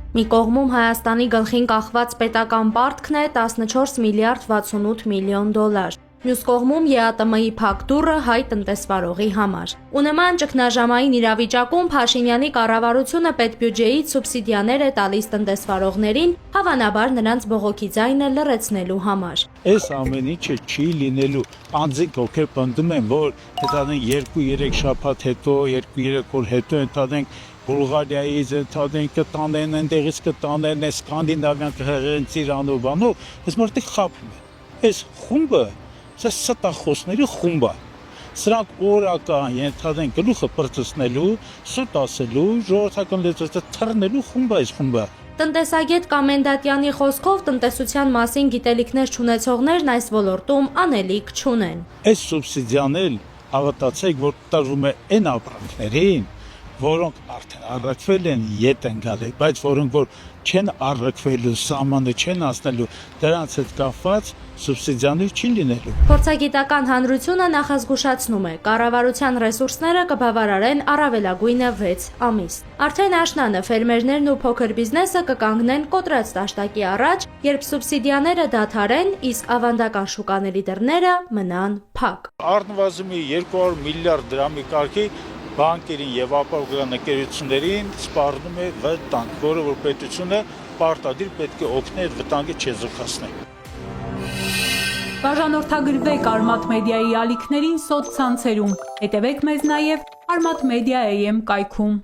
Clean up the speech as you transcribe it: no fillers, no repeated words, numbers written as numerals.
Մի կողմում Հայաստանի գլխին կախված պետական պարտքն է 14 միլիարդ 68 միլիոն դոլար։ Մյուս կողմում ԵԱՏՄ-ի փակ դուռը հայ տնտեսվարողի համար։ Ու նման ճգնաժամային իրավիճակում Փաշինյանի կառավարությունը պետբյուջեից սուբսիդիաներ է տալիս տնտեսվարողներին, հավանաբար նրանց բողոքի ձայնը լռեցնելու համար։ Այս ամեն ինչը չի լինելու։ Անձիկ ովքեր պնդում են, որ հետադենք 2-3 շաբաթ հետո, 2-3 օր հետո ընդհանենք Բուլղարիայից ընդհանրեն կտանեն, այնտեղից կտանեն, սկանդինավյան կհեղենցիր անով, այս մարդիկ խաբում են։ Այս խումբը, սա ստախոսների խումբ է։ Սրանք օրական ընդհանրեն գլուխը պրծցնելու, սուտ ասելու, ժողովրդական լեզվով թռնելու խումբ է այս խումբը։ Տնտեսագետ Կամենդատյանի խոսքով տնտեսության մասին գիտելիքներ չունեցողներն այս ոլորտում անելիք չունեն։ Այս սուբսիդիան հավատացեք, որ տրվում է այն ապրանքներին, որոնք արդեն առաքվել են, ետ են գալի, բայց որոնք որ չեն առաքվելու, սահմանը չեն անցնելու, դրանց հետ կապված սուբսիդիաներ չի լինելու։ Փորձագիտական հանրությունը նախազգուշացնում է, կառավարության ռեսուրսները կբավարարեն առավելագույնը 6 ամիս։ Արդեն աշնանը ֆերմերներն ու փոքր բիզնեսը կկանգնեն կոտրած տաշտակի առաջ, երբ սուբսիդիաները դադարեն, իսկ ավանդական շուկաների դռները մնան փակ։ Առնվազն 200 միլիարդ դրամի կարգի բանկերին եւ ապահովական ընկերություններին սպառնում է վտանգ, որը որ պետությունը պարտադիր պետք է օգնի այդ վտանգը չեզոքացնել։ Բաժանորդագրվեք Արմաթ մեդիայի ալիքներին սոցցանցերում, հետևեք մեզ նաև Armat Media AM կայքում։